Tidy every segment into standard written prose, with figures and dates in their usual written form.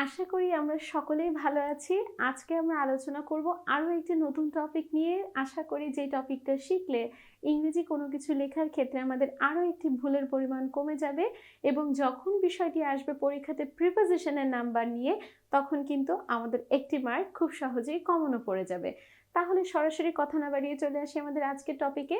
আশা করি আমরা সকলেই ভালো আছি। আজকে আমরা আলোচনা করব আরো একটি নতুন টপিক নিয়ে। আশা করি যে টপিকটা শিখলে ইংরেজি কোনো কিছু লেখার ক্ষেত্রে আমাদের আরো একটি ভুলের পরিমাণ কমে যাবে এবং যখন বিষয়টি আসবে পরীক্ষাতে প্রিপোজিশনের নাম্বার নিয়ে তখন কিন্তু আমাদের একটি মার্ক খুব সহজেই কমনও পড়ে যাবে। তাহলে সরাসরি কথা না বাড়িয়ে চলে আসি আমাদের আজকের টপিকে।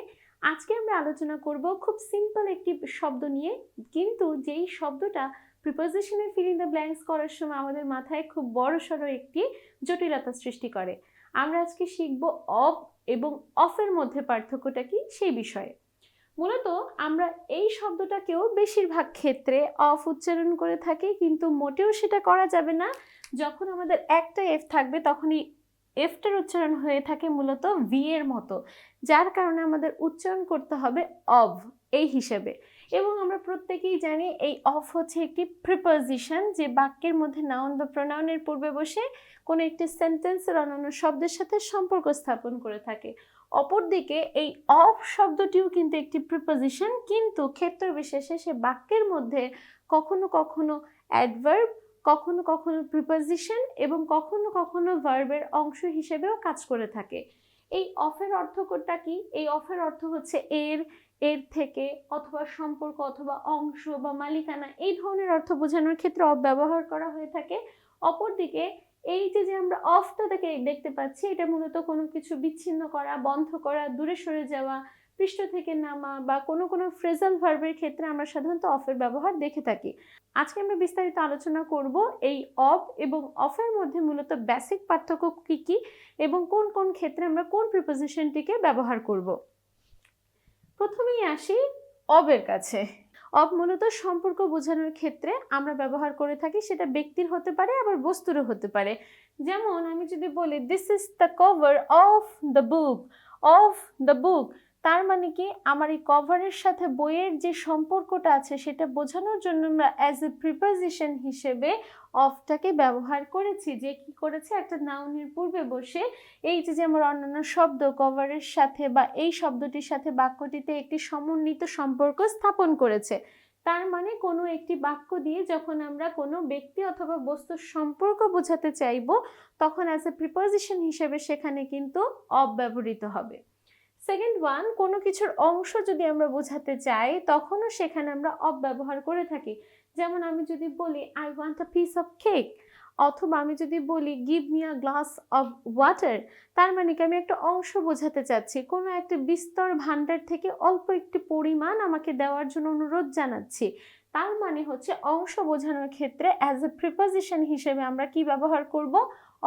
আজকে আমরা আলোচনা করব খুব সিম্পল একটি শব্দ নিয়ে, কিন্তু যেই শব্দটা প্রিপোজিশনের ফিল ইন দ্য ব্ল্যাঙ্কস করার সময় আমাদের মাথায় খুব বড়সড় একটি জটিলতা সৃষ্টি করে। আমরা আজকে শিখব অফ এবং অফের মধ্যে পার্থক্যটা কি সেই বিষয়ে। মূলত আমরা এই শব্দটাকেও বেশিরভাগ ক্ষেত্রে অফ উচ্চারণ করে থাকি, কিন্তু মোটেও সেটা করা যাবে না। যখন আমাদের একটা এফ থাকবে তখনই এফটার উচ্চারণ হয়ে থাকে মূলত ভি এর মতো, যার কারণে আমাদের উচ্চারণ করতে হবে অফ এই হিসেবে। এবং আমরা প্রত্যেকেই জানি এই অফ হচ্ছে একটি প্রিপোজিশন, যে বাক্যের মধ্যে নাউন বা প্রোনাউনের পূর্বে বসে কোনো একটি সেন্টেন্সের অন্যান্য শব্দের সাথে সম্পর্ক স্থাপন করে থাকে। অপরদিকে এই অফ শব্দটিও কিন্তু একটি প্রিপোজিশন, কিন্তু ক্ষেত্র বিশেষে সে বাক্যের মধ্যে কখনো কখনো অ্যাডভার্ব, কখনো কখনো প্রিপোজিশন এবং কখনো কখনো ভার্বের অংশ হিসেবেও কাজ করে থাকে। এই অফের অর্থটা কি? এই অফের অর্থ হচ্ছে এর, এর থেকে, অথবা সম্পর্ক, অথবা অংশ বা মালিকানা, এই ধরনের অর্থ বোঝানোর ক্ষেত্রে অফ ব্যবহার করা হয়ে থাকে। অপরদিকে এই যে আমরা অফটা দেখতে পাচ্ছি, এটা মূলত কোনো কিছু বিচ্ছিন্ন করা, বন্ধ করা, দূরে সরে যাওয়া, পৃষ্ঠ থেকে নামা বা কোনো ফ্রেজাল ভার্বের ক্ষেত্রে আমরা সাধারণত অফের ব্যবহার দেখে থাকি। আজকে আমরা বিস্তারিত আলোচনা করব এই অফ এবং অফের মধ্যে মূলত বেসিক পার্থক্য কি কি এবং কোন কোন ক্ষেত্রে আমরা কোন প্রিপোজিশনটিকে ব্যবহার করব। প্রথমেই আসি অবের কাছে। অব মূলত সম্পর্ক বোঝানোর ক্ষেত্রে আমরা ব্যবহার করে থাকি, সেটা ব্যক্তির হতে পারে আবার বস্তুরও হতে পারে। যেমন আমি যদি বলি this is the cover of the book, of the book, তার মানে কি আমার এই কভারের সাথে বইয়ের যে সম্পর্কটা আছে সেটা বোঝানোর জন্য আমরা অ্যাজ এ প্রিপোজিশন হিসেবে অফটাকে ব্যবহার করেছি। যে কি করেছে, একটা নাউনের পূর্বে বসে এই যে আমার অন্যান্য শব্দ কভারের সাথে বা এই শব্দটির সাথে বাক্যটিতে একটি সমন্বিত সম্পর্ক স্থাপন করেছে। তার মানে কোনো একটি বাক্য দিয়ে যখন আমরা কোনো ব্যক্তি অথবা বস্তুর সম্পর্ক বোঝাতে চাইব তখন অ্যাজ এ প্রিপোজিশন হিসেবে সেখানে কিন্তু অফ ব্যবহৃত হবে। সেকেন্ড ওয়ান, কোনো কিছুর অংশ যদি আমরা বোঝাতে চাই তখনও সেখানে আমরা অফ ব্যবহার করে থাকি। যেমন আমি যদি বলি I want a piece of cake, অথবা আমি যদি বলি give me a glass of water, তার মানে কি আমি একটা অংশ বোঝাতে চাচ্ছি, কোনো একটা বিস্তর ভাণ্ডার থেকে অল্প একটি পরিমাণ আমাকে দেওয়ার জন্য অনুরোধ জানাচ্ছি। তার মানে হচ্ছে অংশ বোঝানোর ক্ষেত্রে অ্যাজ এ প্রিপোজিশন হিসেবে আমরা কি ব্যবহার করব?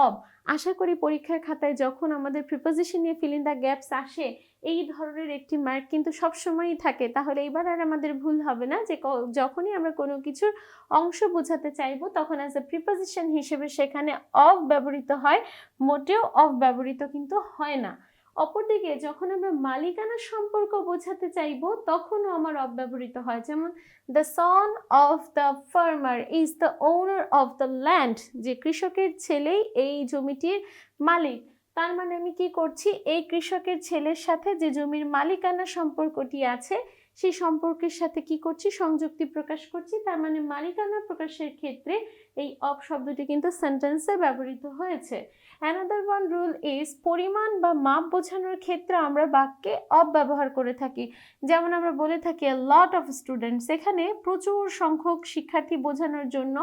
অফ। আশা করি পরীক্ষার খাতায় যখন আমাদের প্রিপোজিশন নিয়ে ফিল ইন দ্য গ্যাপস আসে এই ধরনের একটি মার্ক কিন্তু সবসময়ই থাকে। তাহলে এবার আর আমাদের ভুল হবে না যে যখনই আমরা কোনো কিছুর অংশ বোঝাতে চাইবো তখন অ্যাজ এ প্রিপোজিশন হিসেবে সেখানে অফ ব্যবহৃত হয়, মোটেও অফ ব্যবহৃত কিন্তু হয় না। অপরদিকে যখন আমরা মালিকানা সম্পর্ক বোঝাতে চাইবো তখনও আমার অফ ব্যবহৃত হয়। যেমন the son of the farmer is the owner of the land, যে কৃষকের ছেলেই এই জমিটির মালিক। তার মানে আমি কি করছি, এই কৃষকের ছেলের সাথে যে জমির মালিকানা সম্পর্কটি আছে সেই সম্পর্কের সাথে কি করছি, সংযুক্তি প্রকাশ করছি। তার মানে মালিকানা প্রকাশের ক্ষেত্রে এই অফ শব্দটি কিন্তু সেন্টেন্সে ব্যবহৃত হয়েছে। অ্যানাদার ওয়ান রুল ইজ পরিমাণ বা মাপ বোঝানোর ক্ষেত্রে আমরা বাক্যে অফ ব্যবহার করে থাকি। যেমন আমরা বলে থাকি এ লট অফ স্টুডেন্টস, এখানে প্রচুর সংখ্যক শিক্ষার্থী বোঝানোর জন্য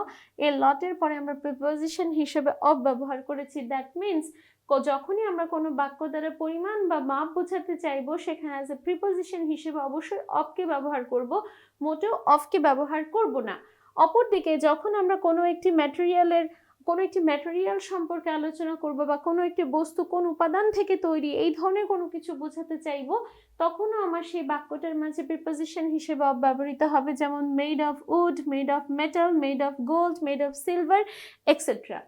এ লটের পরে আমরা প্রিপোজিশন হিসেবে অফ ব্যবহার করেছি। দ্যাট মিনস যখনই আমরা কোনো বাক্য দ্বারা পরিমাণ বা মাপ বোঝাতে চাইবো সেখানে অ্যাজ এ প্রিপোজিশন হিসেবে অবশ্যই অফকে ব্যবহার করব, মোটেও অফকে ব্যবহার করব না। অপরদিকে যখন আমরা কোনো একটি ম্যাটেরিয়াল সম্পর্কে আলোচনা করব বা কোনো একটি বস্তু কোন উপাদান থেকে তৈরি এই ধরনের কোনো কিছু বোঝাতে চাইবো তখনও আমার সেই বাক্যটার মাঝে প্রিপোজিশন হিসেবে অফ ব্যবহৃত হবে। যেমন made of wood, made of metal, made of gold, made of silver etcetera.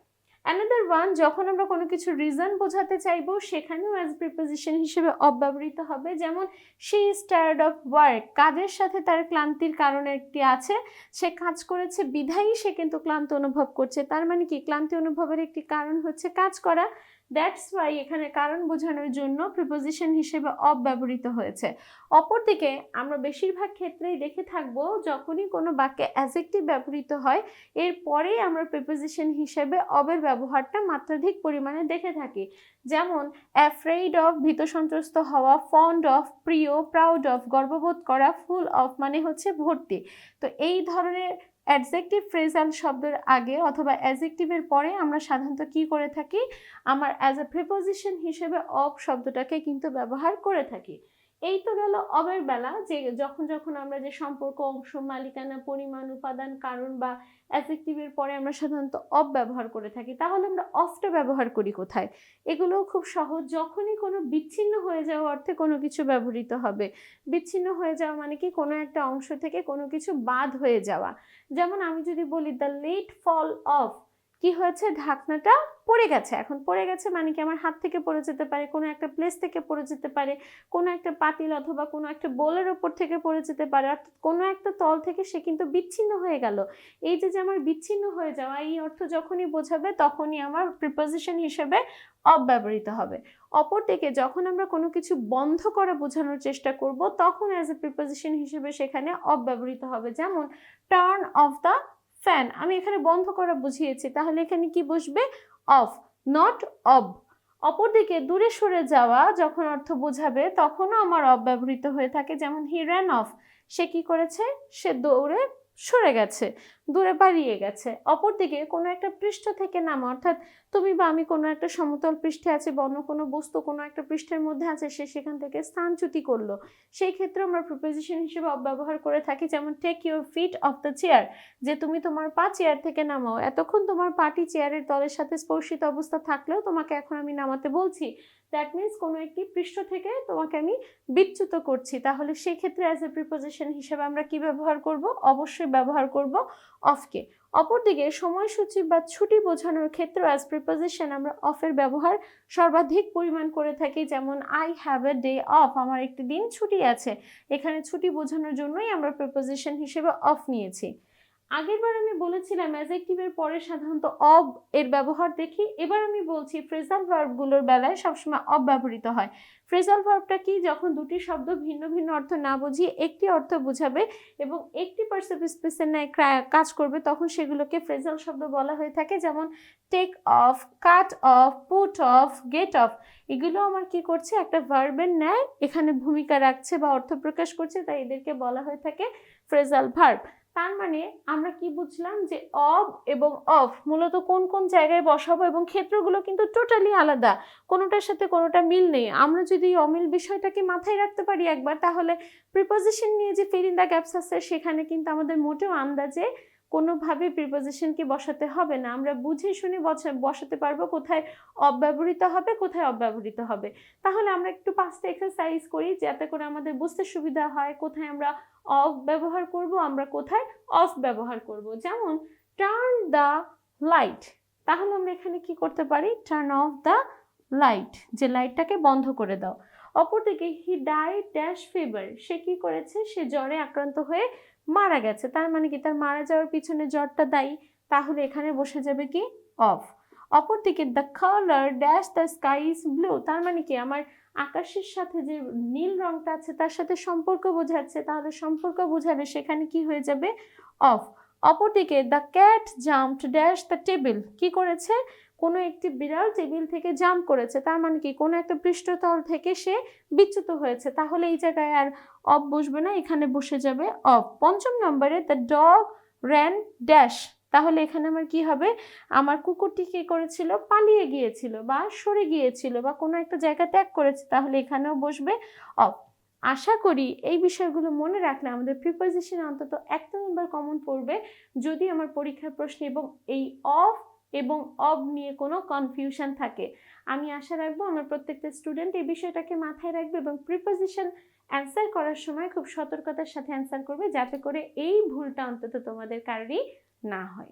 Another one, যখন আমরা কোনো কিছু রিজন বোঝাতে চাইবো সেখানেও অ্যাজ প্রিপোজিশন হিসেবে অফ ব্যবহৃত হবে। যেমন she is tired of work, কাজের সাথে তার ক্লান্তির কারণ একটি আছে, সে কাজ করেছে বিধায়ী সে কিন্তু ক্লান্ত অনুভব করছে। তার মানে কি, ক্লান্তি অনুভবের একটি কারণ হচ্ছে কাজ করা। দ্যাটস ওয়াই এখানে কারণ বোঝানোর জন্য প্রিপোজিশন হিসেবে অফ ব্যবহৃত হয়েছে। অপরদিকে আমরা বেশিরভাগ ক্ষেত্রেই দেখে থাকবো যখনই কোনো বাক্যে অ্যাডজেক্টিভ ব্যবহৃত হয় এরপরেই আমরা প্রিপোজিশন হিসেবে অফের ব্যবহারটা মাত্রাধিক পরিমাণে দেখে থাকি। যেমন অ্যাফ্রেইড অফ ভীত সন্ত্রস্ত হওয়া, ফন্ড অফ প্রিয়, প্রাউড অফ গর্ববোধ করা, ফুল অফ মানে হচ্ছে ভর্তি। তো এই ধরনের অ্যাডজেক্টিভ ফ্রেজাল শব্দের আগে অথবা অ্যাডজেক্টিভের পরে আমরা সাধারণত কি করে থাকি, আমার অ্যাজ এ প্রিপোজিশন হিসেবে অফ শব্দটাকে কিন্তু ব্যবহার করে থাকি। এই তো গেল অবের বেলা, যে যখন যখন আমরা যে সম্পর্ক, অংশ, মালিকানা, পরিমাণ, উপাদান, কারণ বা অ্যাডজেক্টিভের পরে আমরা সাধারণত অফ ব্যবহার করে থাকি। তাহলে আমরা অফটা ব্যবহার করি কোথায়? এগুলোও খুব সহজ। যখনই কোনো বিচ্ছিন্ন হয়ে যাওয়া অর্থে কোনো কিছু ব্যবহৃত হবে। বিচ্ছিন্ন হয়ে যাওয়া মানে কি, কোনো একটা অংশ থেকে কোনো কিছু বাদ হয়ে যাওয়া। যেমন আমি যদি বলি দ্য লেট ফল অফ, কি হয়েছে, ঢাকনাটা পড়ে গেছে। এখন পড়ে গেছে মানে কি, আমার হাত থেকে পড়ে যেতে পারে, কোনো একটা প্লেস থেকে পড়ে যেতে পারে, কোনো একটা পাতিল অথবা কোনো একটা বোলের ওপর থেকে পড়ে যেতে পারে, অর্থাৎ কোনো একটা তল থেকে সে কিন্তু বিচ্ছিন্ন হয়ে গেল। এই যে আমার বিচ্ছিন্ন হয়ে যাওয়া, এই অর্থ যখনই বোঝাবে তখনই আমার প্রিপোজিশন হিসেবে অফ ব্যবহৃত হবে। অপরদিকে যখন আমরা কোনো কিছু বন্ধ করা বোঝানোর চেষ্টা করব তখন অ্যাজ এ প্রিপোজিশন হিসেবে সেখানে অফ ব্যবহৃত হবে। যেমন টার্ন অফ দ্য ফ্যান, আমি এখানে বন্ধ করা বুঝিয়েছি, তাহলে এখানে কি বসবে, অফ, নট অব। অপরদিকে দূরে সরে যাওয়া যখন অর্থ বোঝাবে তখনও আমার অফ ব্যবহৃত হয়ে থাকে। যেমন হি র্যান অফ, সে কি করেছে, সে দৌড়ে সরে গেছে, দূরে পালিয়ে গেছে। অপরদিকে কোনো একটা পৃষ্ঠ থেকে নামা, অর্থাৎ তুমি বা আমি কোনো একটা সমতল পৃষ্ঠে আছে বা অন্য কোনো বস্তু কোনো একটা পৃষ্ঠের মধ্যে আছে, সে সেখান থেকে স্থানচ্যুতি করলো, সেই ক্ষেত্রে আমরা প্রিপোজিশন হিসেবে অফ ব্যবহার করে থাকি। যেমন take your feet off the chair, যে তুমি তোমার পা চেয়ার থেকে নামাও, এতক্ষণ তোমার পাটি চেয়ারের তলের সাথে স্পর্শিত অবস্থা থাকলেও তোমাকে এখন আমি নামাতে বলছি। দ্যাট মিনস কোনো একটি পৃষ্ঠ থেকে তোমাকে আমি বিচ্যুত করছি। তাহলে সেই ক্ষেত্রে অ্যাজ এ প্রিপোজিশন হিসেবে আমরা কি ব্যবহার করব, অবশ্যই ব্যবহার করব অফকে। অপরদিকে সময়সূচি বা ছুটি বোঝানোর ক্ষেত্রে অ্যাজ প্রিপোজিশন আমরা অফের ব্যবহার সর্বাধিক পরিমাণ করে থাকি। যেমন I have a day of, আমার একটি দিন ছুটি আছে। এখানে ছুটি বোঝানোর জন্যই আমরা প্রিপোজিশন হিসেবে অফ নিয়েছি। আগেরবার আমি বলেছিলাম অ্যাডজেক্টিভের পরে সাধারণত অব এর ব্যবহার দেখি। এবার আমি বলছি ফ্রেজাল ভার্বগুলোর বেলায় সবসময় অব ব্যবহৃত হয়। ফ্রেজাল ভার্বটা কি, যখন দুটি শব্দ ভিন্ন ভিন্ন অর্থ না বুঝিয়ে একটি অর্থ বোঝাবে এবং একটি পার্টিসিপল স্পেসের ন্যায় কাজ করবে, তখন সেগুলোকে ফ্রেজাল শব্দ বলা হয়ে থাকে। যেমন take off, cut off, put off, get off, এগুলো আমার কি করছে, একটা ভার্বের ন্যায় এখানে ভূমিকা রাখছে বা অর্থ প্রকাশ করছে, তাই এদেরকে বলা হয়ে থাকে ফ্রেজাল ভার্ব। তার মানে আমরা কি বুঝলাম, যে অব এবং অফ মূলত কোন কোন জায়গায় বসাবো, এবং ক্ষেত্রগুলো কিন্তু টোটালি আলাদা, কোনোটার সাথে কোনোটা মিল নেই। আমরা যদি অমিল বিষয়টাকে মাথায় রাখতে পারি একবার, তাহলে প্রিপোজিশন নিয়ে যে ফিল ইন দ্য গ্যাপস আছে সেখানে কিন্তু আমাদের মোটেও আন্দাজে কোনোভাবে প্রিপোজিশনকে বসাতে হবে না। আমরা বুঝে শুনে বসাতে পারবো কোথায় অব ব্যবহৃত হবে, কোথায় অব ব্যবহৃত হবে। তাহলে আমরা একটু 5টা এক্সারসাইজ করি যাতে করে আমাদের বুঝতে সুবিধা হয় কোথায় আমরা অফ ব্যবহার করব, আমরা কোথায় অফ ব্যবহার করব। যেমন টার্ন দ্য লাইট, তাহলে আমরা এখানে কি করতে পারি, টার্ন অফ দ্য লাইট, যে লাইটটাকে বন্ধ করে দাও। অপরদিকে হি ডাইড ড্যাশ ফিভার, সে কি করেছে, সে জ্বরে আক্রান্ত হয়ে মারা গেছে। তার মানে কি, তার মারা যাওয়ার পিছনে জ্বরটা দায়ী, তাহলে এখানে বসে যাবে কি, অফ। অপরদিকে the colour dash the sky is blue, তার মানে কি, আমার আকাশের সাথে যে নীল রংটা আছে তার সাথে সম্পর্ক বোঝাচ্ছে, তাহলে সম্পর্ক বোঝালে সেখানে কি হয়ে যাবে, অফ। অপরদিকে the cat jumped dash the table, কি করেছে, কোনো একটি বিড়াল টেবিল থেকে জাম্প করেছে, তার মানে কি, কোনো একটা পৃষ্ঠতল থেকে সে বিচ্যুত হয়েছে, তাহলে এই জায়গায় আর অফ বসবে না, এখানে বসে যাবে অফ। 5 নম্বরে দ্য ডগ র্যান ড্যাশ, তাহলে এখানে আমার কি হবে, আমার কুকুরটি কি করেছিল, পালিয়ে গিয়েছিল বা সরে গিয়েছিল বা কোনো একটা জায়গা ত্যাগ করেছে, তাহলে এখানেও বসবে অফ। আশা করি এই বিষয়গুলো মনে রাখলে আমাদের প্রিপোজিশন অন্তত 1 নম্বর কমন পড়বে যদি আমার পরীক্ষার প্রশ্নে এবং এই অফ এবং অব নিয়ে কোনো কনফিউশন থাকে। আমি আশা রাখবো আমার প্রত্যেকটা স্টুডেন্ট এই বিষয়টাকে মাথায় রাখবে এবং প্রিপোজিশন অ্যান্সার করার সময় খুব সতর্কতার সাথে অ্যান্সার করবে, যাতে করে এই ভুলটা অন্তত তোমাদের কারোরই না হয়।